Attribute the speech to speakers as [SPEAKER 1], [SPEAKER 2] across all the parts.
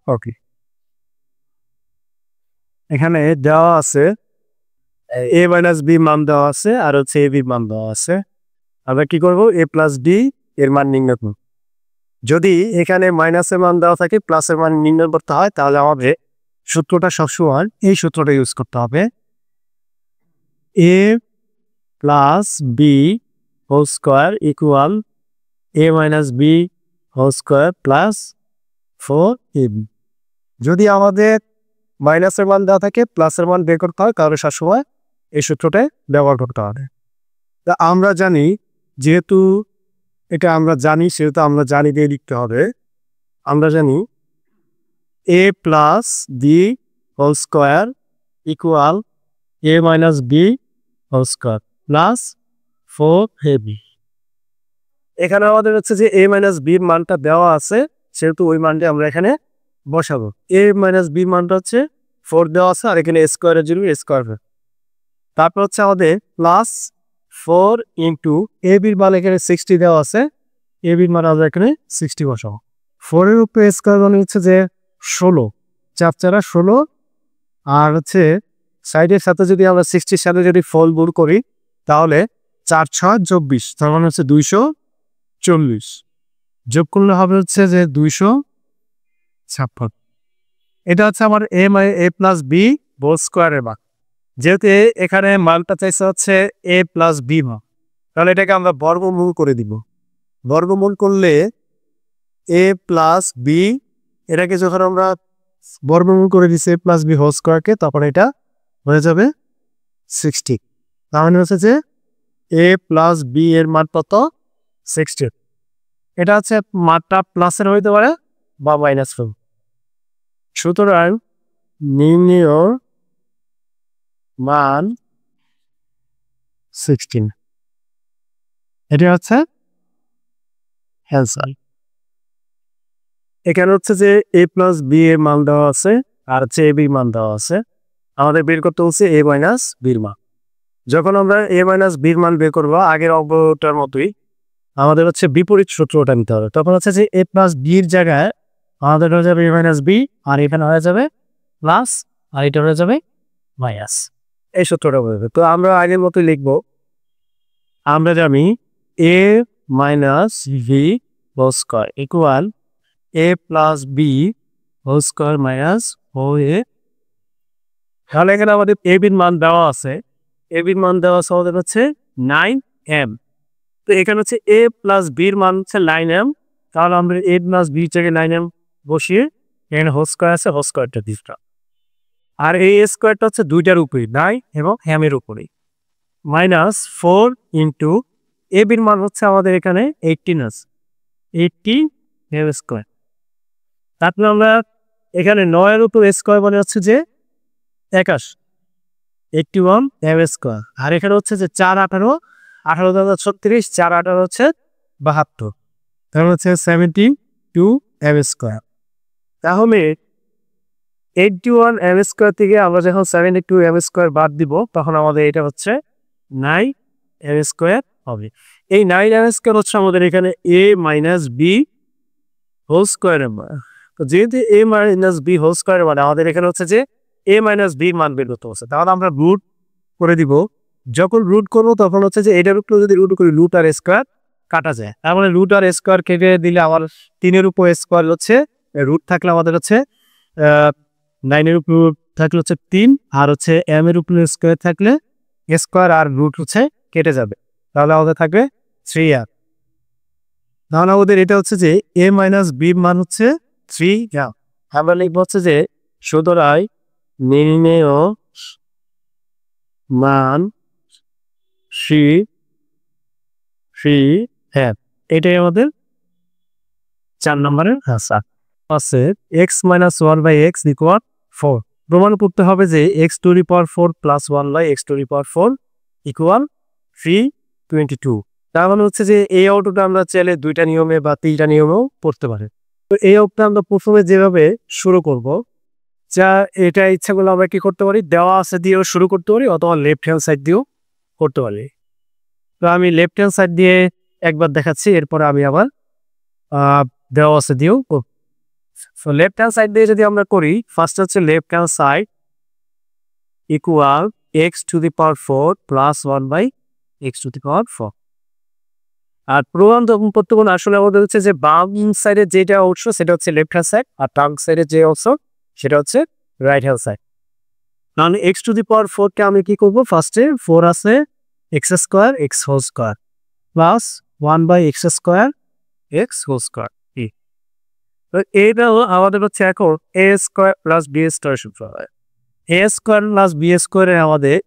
[SPEAKER 1] ওকে, এখানে দেওয়া আছে a মাইনাস বি মান দেওয়া আছে আর হচ্ছে এ বি মান দেওয়া আছে। আমরা কি করব, এ প্লাস বি এর মান নির্ণয় করব। যদি এখানে মাইনাসের মান দেওয়া থাকে প্লাসের মান নির্ণয় করতে হয়, তাহলে আমাদের সূত্রটা সবসময় এই সূত্রটা ইউজ করতে হবে, a plus b whole square equal a minus b whole square plus 4ab। যদি আমাদের মাইনাসের মান দেওয়া থাকে প্লাসের মান বের করতে হয়, তাহলে সবসময় এই সূত্রটাই ব্যবহার করতে হবে। তা আমরা জানি, যেহেতু এটা আমরা জানি সেহেতু আমরা জানি দিয়ে লিখতে হবে। আমরা জানি a plus b whole square equal a minus b whole square plus 4ab। এখানে আমাদের হচ্ছে যে এ মাইনাস বির মানটা দেওয়া আছে, সেহেতু ওই মানটা আমরা এখানে বসাবো। এ মাইনাস বির মানটা হচ্ছে 4 দেওয়া আছে, আর এখানে স্কোয়ারের জন্য স্কোয়ার। তারপর হচ্ছে আমাদের প্লাস 4 ইন্টু এ বির মান এখানে 60 দেওয়া আছে, এ বির মান আমরা এখানে 60 বসাবো। 4 এর উপরে স্কোয়ার মানে হচ্ছে যে 16, 4 4 16, আর হচ্ছে সাইডের সাথে যদি আমরা 60 সাথে যদি ফল গুণ করি তাহলে 4 6 24, তার মানে হচ্ছে 240, যোগ করলে হবে হচ্ছে যে 256। এটা হচ্ছে আমার এ প্লাস বি হোল স্কোয়ারের মান। যেহেতু এখানে মানটা চাইছে হচ্ছে এ প্লাস বি মান, তাহলে এটাকে আমরা বর্গমূল করে দিব। বর্গমূল করলে এ প্লাস বি, এটাকে যখন আমরা বর্গমূল করে দিচ্ছি এ প্লাস বি হোল স্কোয়ারকে, তখন এটা হয়ে যাবে 60। তার মানে হচ্ছে যে এ প্লাস বি এর মান কত, 60। এটা হচ্ছে মানটা প্লাসের হইতে পারে বা মাইনাস। সুতরাং নির্ণেয় মান 16, এটা হচ্ছে অ্যান্সার। এখানে হচ্ছে যে এ প্লাস বি এর মান দেওয়া আছে আর হচ্ছে এ বি মান দেওয়া আছে, আমাদের বের করতে হচ্ছে এ মাইনাস বির মান। যখন আমরা এ মাইনাস বির মান বের করবো আগের অঙ্কটার মতোই আমাদের হচ্ছে বিপরীত সূত্রটা নিতে হবে। তখন হচ্ছে যে এ প্লাস বির জায়গায় আমাদের হয়ে যাবে এ মাইনাস বি, আর এখানে হয়ে যাবে প্লাস, আর এটা হয়ে যাবে মাইনাস। এই সূত্রটা বলবে। তো আমরা আগের মতোই লিখবো, আমরা জানি a minus b whole square equal a plus b whole square minus ও এ। তাহলে এখানে আমাদের এ বির মান দেওয়া আছে, এ বির মান দেওয়া আছে আমাদের হচ্ছে 9m। তো এখানে হচ্ছে এ প্লাস বির মান হচ্ছে 9m, তাহলে আমরা এ প্লাস বি থেকে 9m বসিয়ে এখানে হোল স্কোয়ার আছে, হোল স্কোয়ারটা দিচ্ছি। আর এই স্কোয়ারটা হচ্ছে দুইটার উপরেই, 9 এবং এর উপরেই, মাইনাস 4 ইন্টু এ বির মান হচ্ছে আমাদের এখানে 18 আছে, 18m স্কোয়ার। তারপরে আমরা এখানে 9 এর উপর স্কোয়ার মানে হচ্ছে যে 21, 81m স্কোয়ার। আর এখানে হচ্ছে যে 4 18, 18 36, 4 18 হচ্ছে 72, তাহলে হচ্ছে 72m স্কোয়ার। তাহলে 81m স্কোয়ার থেকে আমরা যখন 72m স্কোয়ার বাদ দিব তখন আমাদের এটা হচ্ছে 9m স্কোয়ার হবে। এই 9m স্কোয়ার হচ্ছে আমাদের এখানে এ মাইনাস বি হোল স্কোয়ারের মান। তো যেহেতু এ মাইনাস বি হোল স্কোয়ারের মানে আমাদের এখানে হচ্ছে যে এ মাইনাস বি মান বের করতে হচ্ছে, তাহলে আমরা রুট করে দিব। যখন রুট করবো তখন হচ্ছে যে এটার উপরে যদি রুট করি রুট আর স্কোয়ার কাটা যায়, তার মানে রুট আর স্কোয়ার কেটে দিলে আমার 3-এর উপর স্কোয়ার হচ্ছে রুট থাকলে আমাদের হচ্ছে 9-এর উপর থাকলে হচ্ছে 3, আর হচ্ছে m এর উপরে স্কোয়ার থাকলে স্কোয়ার আর রুট হচ্ছে কেটে যাবে, তাহলে আমাদের থাকবে 3r। তাহলে আমাদের এটা হচ্ছে যে a মাইনাস বি মান হচ্ছে 3r। আমরা লিখবো হচ্ছে যে সুতরাং নির্ণেয় মান এটাই আমাদের 4 নম্বরের আনসার। আছে x মাইনাস 1/x ইকুয়াল 4। প্রমাণ করতে হবে যে x two the power 4 plus 1/x two the power 4 equal 322। তার মানে হচ্ছে যে এই অঙ্কটা আমরা চাইলে 2টা নিয়মে বা 3টা নিয়মেও পড়তে পারি। তো এই অঙ্কটা আমরা প্রথমে যেভাবে শুরু করব, যা এটা ইচ্ছা করলে আমরা কি করতে পারি, দেওয়া আছে দিয়েও শুরু করতে পারি অথবা লেফট হ্যান্ড সাইড দিয়েও করতে পারি। তো আমি লেফট হ্যান্ড সাইড দিয়ে একবার দেখাচ্ছি, এরপরে আমি আবার দেওয়া আছে দিয়েও। সো লেফট হ্যান্ড সাইড দিয়ে যদি আমরা করি, ফার্স্ট হচ্ছে left hand side equal x to the power 4 plus 1 by x to the power 4। আর প্রমাণ প্রত্যেক আসলে আমাদের হচ্ছে যে বাম সাইডের যেটা অংশ সেটা হচ্ছে লেফট হ্যান্ড সাইড, আর ডান সাইডের যে অংশ সেটা হচ্ছে রাইট হ্যান্ড সাইড। তাহলে এক্স টু দি পাওয়ার 4 কে আমি কি করবো, ফার্স্টে 4 আছে x square x whole square plus 1 by x square x whole square. তো এইটা আমাদের হচ্ছে এখন a square plus b square সূত্র হয়। এ স্কোয়ার প্লাস বি স্কোয়ারে আমাদের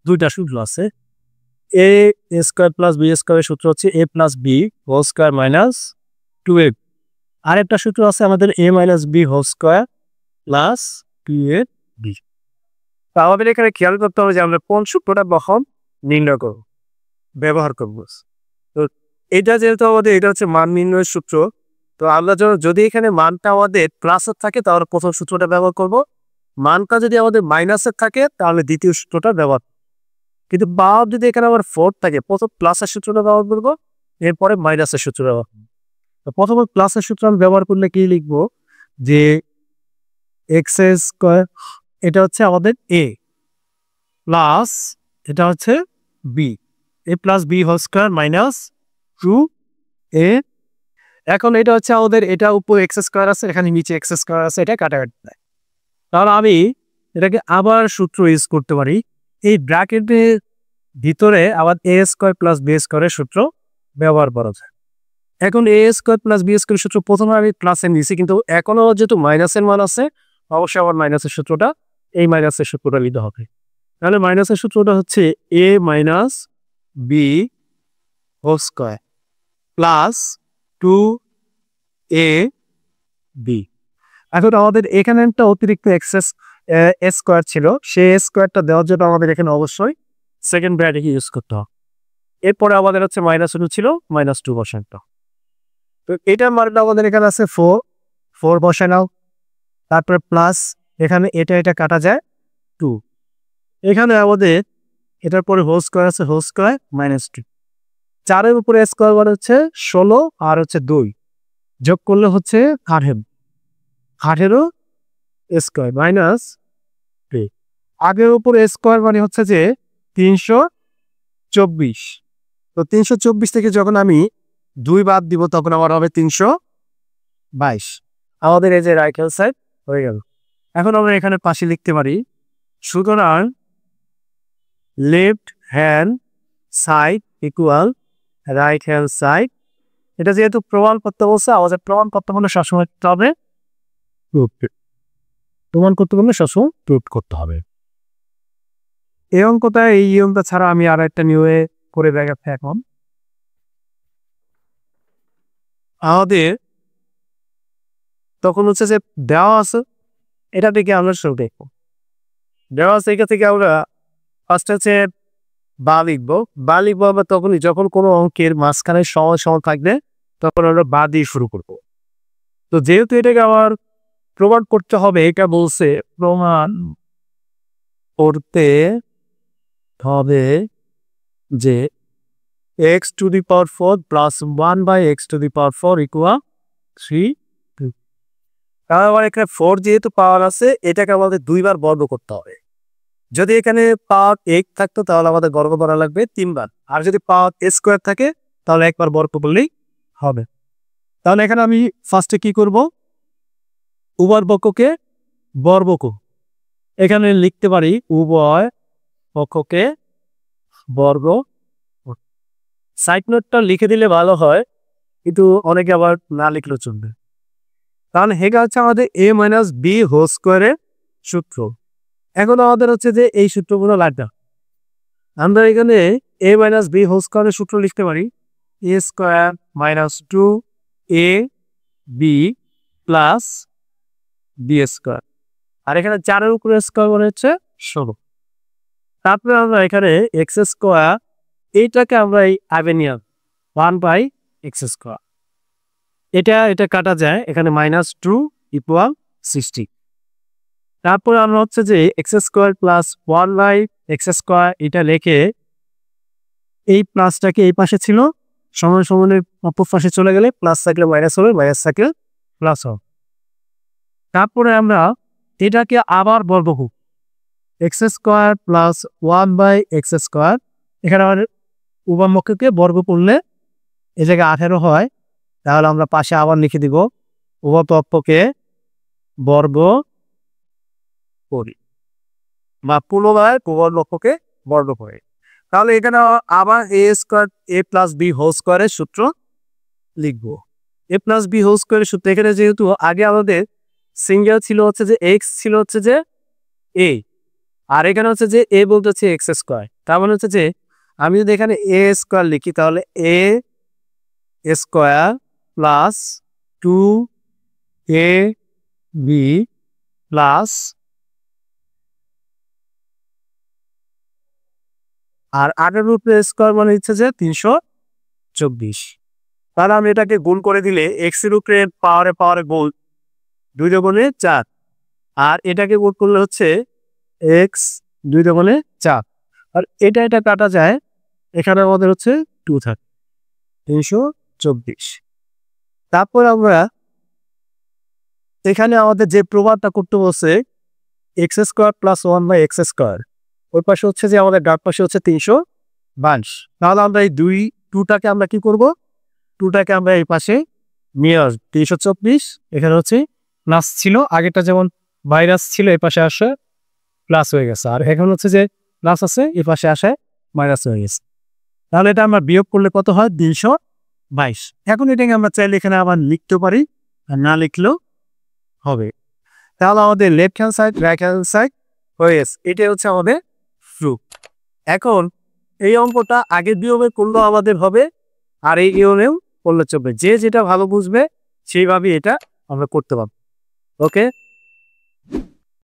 [SPEAKER 1] দুইটা সূত্র আছে। এ স্কোয়ার প্লাস বি স্কোয়ারের সূত্র হচ্ছে a plus b whole square minus 2a। আরেকটা সূত্র আছে আমাদের a minus b whole square plus 2ab। তো আমাদের এখানে খেয়াল করতে হবে যে আমরা কোন সূত্রটা কখন নির্ণয় করব, ব্যবহার করব। তো এটা যেহেতু আমাদের এটা হচ্ছে মান নির্ণয়ের সূত্র, তো আমরা যদি এখানে মানটা আমাদের প্লাসের থাকে তাহলে প্রথম সূত্রটা ব্যবহার করব, মানটা যদি আমাদের মাইনাসের থাকে তাহলে দ্বিতীয় সূত্রটা ব্যবহার। কিন্তু পাওয়ার যদি এখানে আবার 4 থাকে, প্রথম প্লাসের সূত্রটা ব্যবহার করবো, এরপরে মাইনাসের সূত্র ব্যবহার করবো। তো প্রথমে প্লাসের সূত্র আমি ব্যবহার করলে কি লিখবো, যে এক্স স্কোয়ার এটা হচ্ছে আমাদের এ প্লাস এটা হচ্ছে b, a plus b whole square minus 2a। এখন এটা হচ্ছে আমাদের, এটা উপর এক্স স্কোয়ার আছে, এখানে নিচে এক্স স্কোয়ার আছে, এটা কাটাকাটি দেয়। তাহলে আমি এটাকে আবার সূত্র ইউজ করতে পারি, এই ব্র্যাকেটের ভিতরে আবার এ স্কোয়ার প্লাস বি স্কোয়ারের সূত্র ব্যবহার করা যায়। এখন এ স্কোয়ার প্লাস বি স্কোয়ারের সূত্র প্রথমে আমি প্লাসে নিয়েছি, কিন্তু এখনো যেহেতু মাইনাসের মান আছে অবশ্যই আবার মাইনাসের সূত্রটা, এই মাইনাসের সূত্রটা নিতে হবে। তাহলে মাইনাসের সূত্রটা হচ্ছে a minus b whole square plus 2a b. এখন আমাদের এখানে একটা অতিরিক্ত এক্সেস স্কোয়ার ছিল, সেই স্কোয়ারটা দেওয়ার জন্য আমাদের এখানে অবশ্যই সেকেন্ড ব্র্যাকেট ইউজ করতে হবে। এরপরে আমাদের হচ্ছে -2 ছিল, -2 বসানো। তো এটার মানটা আমাদের এখানে আছে 4 বসায় নাও, তারপরে প্লাস এখানে এটা কাটা যায় 2, এখানে আমাদের এটার পরে হোল স্কোয়ার আছে, হোল স্কোয়ার -2, 4-এর উপরে স্কোয়ার মানে হচ্ছে 16 আর হচ্ছে 2 যোগ করলে হচ্ছে 18 স্কোয়ার মাইনাস 3। আগের উপরে স্কোয়ার মানে হচ্ছে যে 324। তো 324 থেকে যখন আমি 2 বাদ দিব তখন আমার হবে 322। আমাদের এই যে রাইট হ্যান্ড সাইড হয়ে গেল। এখন আমরা এখানে পাশে লিখতে পারি, সুতরাং left hand side equal right hand side. এটা যেহেতু প্রমাণপত্র বলছে, আমাদের প্রমাণপত্র হলে সবসময় করতে হবে প্রমাণ করতে পারলে সবসময় প্রুভ করতে হবে। এই অঙ্কটা, এই নিয়মটা ছাড়া আমি আর একটা নিয়মে করে দেখাচ্ছি। এখন আমাদের তখন হচ্ছে যে দেওয়া আছে, এটা থেকে আমরা শুরু দেখবো। দেওয়া আছে, এটা থেকে আমরা ফার্স্ট হচ্ছে বা লিখবো। আমরা তখনই যখন কোনো অঙ্কের মাঝখানে সময় থাকবে তখন আমরা বা দিয়ে শুরু করবো। তো যেহেতু এটাকে আমার প্রমাণ করতে হবে, এটা বলছে প্রমাণ করতে হবে যে x to the power 4 plus 1 by x to the power 4 equal 3। তাহলে আমার এখানে 4 যেহেতু পাওয়ার আছে, এটাকে আমাদের 2 বার বর্গ করতে হবে। যদি এখানে পাওয়ার 8 থাকতো তাহলে আমাদের বর্গ করা লাগবে 3 বার, আর যদি পাওয়ার স্কোয়ার থাকে তাহলে একবার বর্গ করলেই হবে। তাহলে এখানে আমি ফার্স্টে কি করব, উভয় পক্ষকে বর্গ, এখানে লিখতে পারি উভয় পক্ষকে বর্গ। সাইড নোটটা লিখে দিলে ভালো হয়, কিন্তু অনেকে আবার না লিখলেও চলবে। তাহলে হেগা হচ্ছে আমাদের এ মাইনাস বি হোল স্কোয়ারের সূত্র। এখন আমাদের হচ্ছে যে এই সূত্রগুলো লাগবে। আমরা এখানে এ মাইনাস বি হোল স্কোয়ারের সূত্র লিখতে পারি a square minus 2a b plus b square, আর এখানে 4-এর উপরে স্কোয়ার মানে হচ্ছে 16। তারপরে আমরা এখানে এক্স স্কোয়ার, এইটাকে আমরা এই আবেনিয়াম 1 বাই এক্স স্কোয়ার, এটা কাটা যায়, এখানে -2 ইকুয়াল 60। তারপরে আমরা হচ্ছে যে x square plus 1 by x square এটা লিখে এই প্লাসটাকে এই পাশে ছিল সমান সমানের অপর পাশে চলে গেলে প্লাস থাকলে মাইনাস হবে, মাইনাস থাকলে প্লাস হবে। তারপরে আমরা এটাকে আবার বর্গ করব এক্স স্কোয়ার প্লাস 1/x²। এখানে আমাদের উভয়পক্ষকে বর্গ করলে এ জায়গায় 18 হয়। তাহলে আমরা পাশে আবার লিখে দিব উভয়পক্ষকে বর্গ করি বা পুনরায় উভয়পক্ষকে বর্গ করি। তাহলে এখানে আবার a+b² সূত্র লিখব। a+b² সূত্র এখানে যেহেতু আগে আমাদের সিঙ্গেল ছিল হচ্ছে যে x ছিল হচ্ছে যে a, আর এখানে হচ্ছে যে a বলতে হচ্ছে x²। তার মানে হচ্ছে যে আমি যদি এখানে a² লিখি তাহলে a² প্লাস 2ab প্লাস আর 18² মানে হচ্ছে যে 324। তাহলে আমি এটাকে গুণ করে দিলে x এর উপরে পাওয়ারে গুণ 2 × 4, আর এটাকে গুণ করলে হচ্ছে x 2 × 4, আর এটা কাটা যায়। এখানে আমাদের হচ্ছে 2 থাকে 324। তারপর আমরা এখানে আমাদের যে প্রমাণটা করতে বলছে x² প্লাস 1/x², ওই পাশে হচ্ছে যে আমাদের ডান পাশে হচ্ছে 322। তাহলে আমরা এই 2টাকে আমরা কি করব, 2টাকে আমরা এই পাশে নিয়ে আসবো। 324 এখানে হচ্ছে প্লাস ছিল, আগেটা যেমন মাইনাস ছিল এই পাশে আসে প্লাস হয়ে গেছে, আর এখন হচ্ছে যে প্লাস আছে এই পাশে আসে মাইনাস হয়ে গেছে। তাহলে এটা আমরা বিয়োগ করলে কত হয় 222। এখন এটাকে আমরা চাইলে এখানে আবার লিখতে পারি, আর না লিখলেও হবে। তাহলে আমাদের left hand side right hand side হয়ে গেছে। এটাই হচ্ছে আমাদের প্রুফ। এখন এই অঙ্কটা আগের নিয়মে করলেও আমাদের হবে, আর এই নিয়মেও করলে চলবে। যে যেটা ভালো বুঝবে সেইভাবে এটা আমরা করতে পারবো। ওকে।